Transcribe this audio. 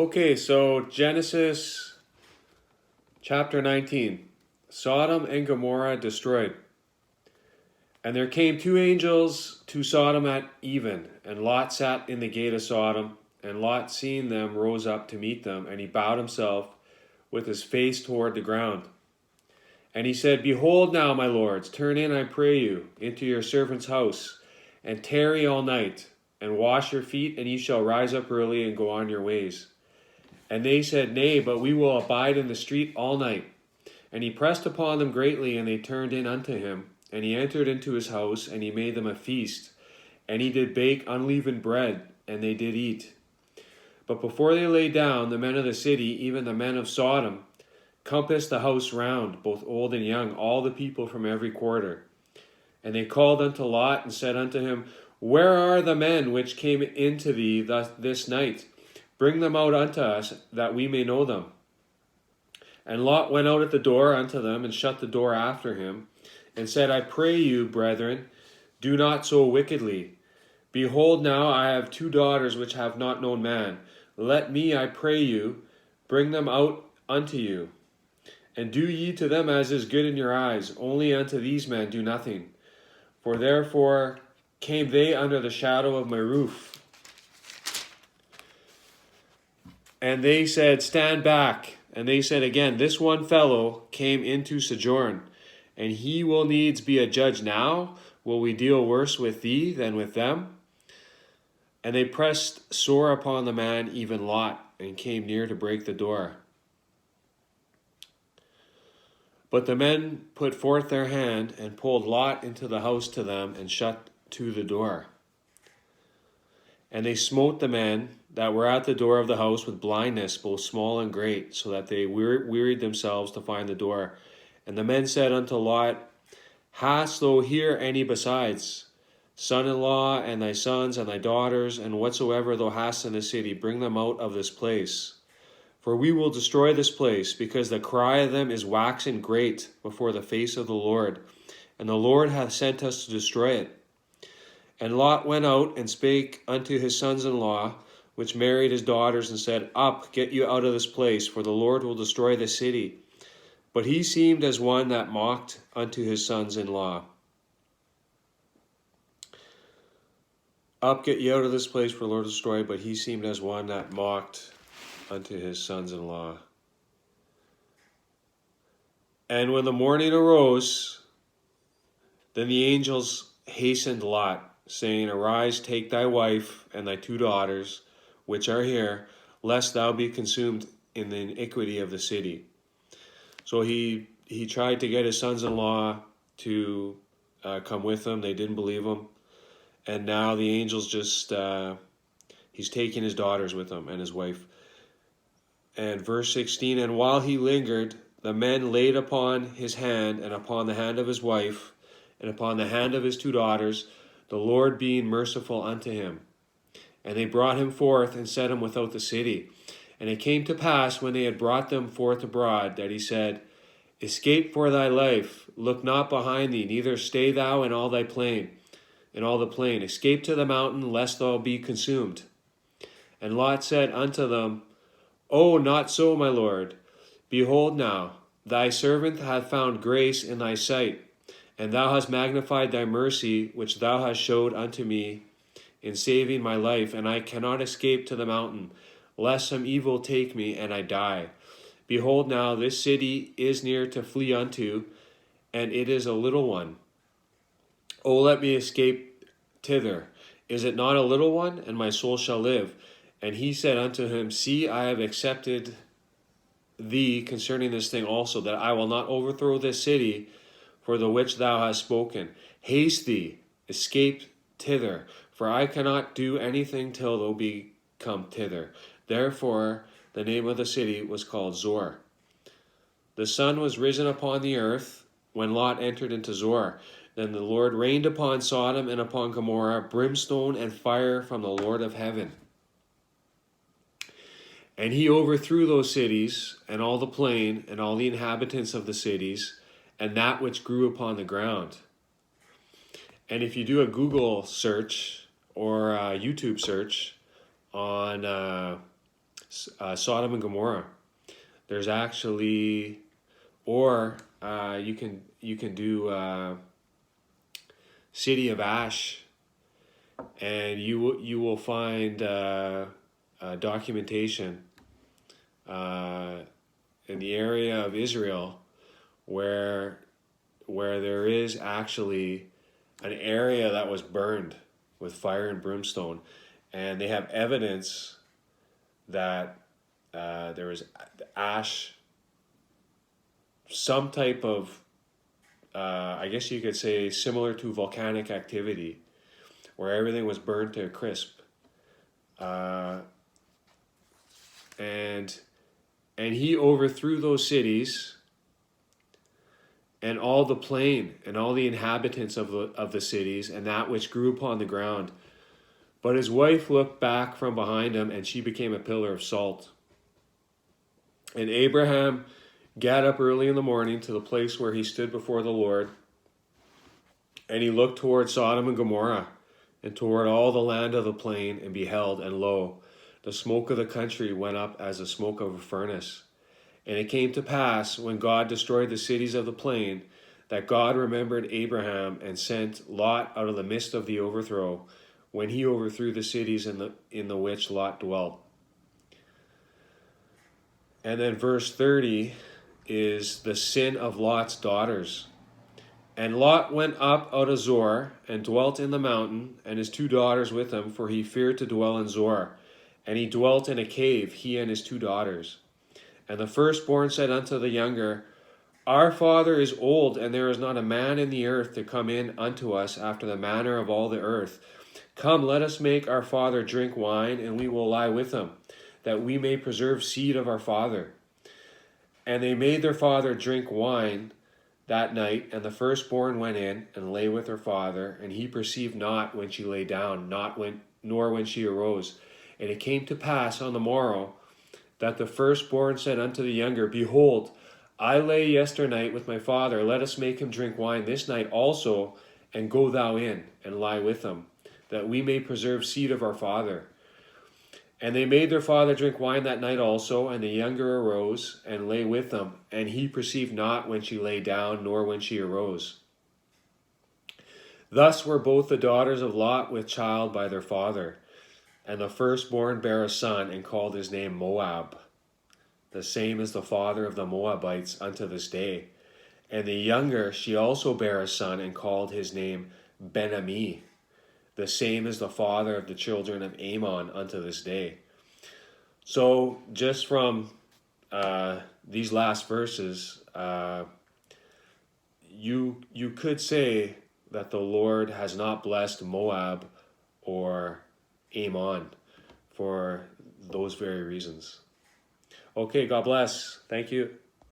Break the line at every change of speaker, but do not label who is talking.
Okay, so Genesis chapter 19. Sodom and Gomorrah destroyed. And there came two angels to Sodom at even, and Lot sat in the gate of Sodom. And Lot, seeing them, rose up to meet them, and he bowed himself with his face toward the ground. And he said, Behold now, my lords, turn in, I pray you, into your servant's house, and tarry all night, and wash your feet, and ye shall rise up early and go on your ways. And they said, Nay, but we will abide in the street all night. And he pressed upon them greatly, and they turned in unto him. And he entered into his house, and he made them a feast. And he did bake unleavened bread, and they did eat. But before they lay down, the men of the city, even the men of Sodom, compassed the house round, both old and young, all the people from every quarter. And they called unto Lot, and said unto him, Where are the men which came into thee this night? Bring them out unto us, that we may know them. And Lot went out at the door unto them, and shut the door after him, and said, I pray you, brethren, do not so wickedly. Behold, now I have two daughters which have not known man. Let me, I pray you, bring them out unto you. And do ye to them as is good in your eyes. Only unto these men do nothing. For therefore came they under the shadow of my roof. And they said, Stand back. And they said again, This one fellow came into sojourn, and he will needs be a judge now. Will we deal worse with thee than with them? And they pressed sore upon the man, even Lot, and came near to break the door. But the men put forth their hand, and pulled Lot into the house to them, and shut to the door. And they smote the men that were at the door of the house with blindness, both small and great, so that they wearied themselves to find the door. And the men said unto Lot, Hast thou here any besides, son-in-law, and thy sons, and thy daughters, and whatsoever thou hast in the city, bring them out of this place. For we will destroy this place, because the cry of them is waxen great before the face of the Lord, and the Lord hath sent us to destroy it. And Lot went out and spake unto his sons-in-law, which married his daughters, and said, Up, get you out of this place, for the Lord will destroy the city. But he seemed as one that mocked unto his sons-in-law. Up, get ye out of this place, for the Lord will destroy. But he seemed as one that mocked unto his sons-in-law. And when the morning arose, then the angels hastened Lot, saying, Arise, take thy wife and thy two daughters, which are here, lest thou be consumed in the iniquity of the city. So he tried to get his sons-in-law to come with him. They didn't believe him. And now the angels he's taking his daughters with him and his wife. And verse 16, And while he lingered, the men laid upon his hand, and upon the hand of his wife, and upon the hand of his two daughters, the Lord being merciful unto him. And they brought him forth, and set him without the city. And it came to pass, when they had brought them forth abroad, that he said, Escape for thy life, look not behind thee, neither stay thou in all the plain. Escape to the mountain, lest thou be consumed. And Lot said unto them, O, not so, my lord. Behold now, thy servant hath found grace in thy sight, and thou hast magnified thy mercy, which thou hast showed unto me in saving my life, and I cannot escape to the mountain, lest some evil take me, and I die. Behold now, this city is near to flee unto, and it is a little one. O let me escape thither. Is it not a little one? And my soul shall live. And he said unto him, See, I have accepted thee concerning this thing also, that I will not overthrow this city for the which thou hast spoken. Haste thee, escape thither, for I cannot do anything till thou be come thither. Therefore the name of the city was called Zoar. The sun was risen upon the earth when Lot entered into Zoar. Then the Lord rained upon Sodom and upon Gomorrah brimstone and fire from the Lord of heaven. And he overthrew those cities, and all the plain, and all the inhabitants of the cities, and that which grew upon the ground. And if you do a Google search or a YouTube search on Sodom and Gomorrah. There's actually, or you can do City of Ash, and you will find documentation in the area of Israel where there is actually an area that was burned with fire and brimstone, and they have evidence that there was ash, some type of, I guess you could say, similar to volcanic activity, where everything was burned to a crisp, and he overthrew those cities and all the plain and all the inhabitants of the cities and that which grew upon the ground. But his wife looked back from behind him, and she became a pillar of salt. And Abraham got up early in the morning to the place where he stood before the Lord, and he looked toward Sodom and Gomorrah, and toward all the land of the plain, and beheld, and lo, the smoke of the country went up as the smoke of a furnace. And it came to pass, when God destroyed the cities of the plain, that God remembered Abraham, and sent Lot out of the midst of the overthrow, when he overthrew the cities in the which Lot dwelt. And then verse 30 is the sin of Lot's daughters. And Lot went up out of Zoar, and dwelt in the mountain, and his 2 daughters with him, for he feared to dwell in Zoar. And he dwelt in a cave, he and his 2 daughters. And the firstborn said unto the younger, Our father is old, and there is not a man in the earth to come in unto us after the manner of all the earth. Come, let us make our father drink wine, and we will lie with him, that we may preserve seed of our father. And they made their father drink wine that night, and the firstborn went in and lay with her father, and he perceived not when she lay down, nor when she arose. And it came to pass on the morrow, that the firstborn said unto the younger, Behold, I lay yesternight with my father, let us make him drink wine this night also, and go thou in, and lie with him, that we may preserve seed of our father. And they made their father drink wine that night also, and the younger arose, and lay with them, and he perceived not when she lay down, nor when she arose. Thus were both the daughters of Lot with child by their father. And the firstborn bare a son, and called his name Moab. The same is the father of the Moabites unto this day. And the younger, she also bare a son, and called his name Ben-Ami. The same is the father of the children of Ammon unto this day. So, just from these last verses, you could say that the Lord has not blessed Moab or Ammon for those very reasons. Okay, God bless. Thank you.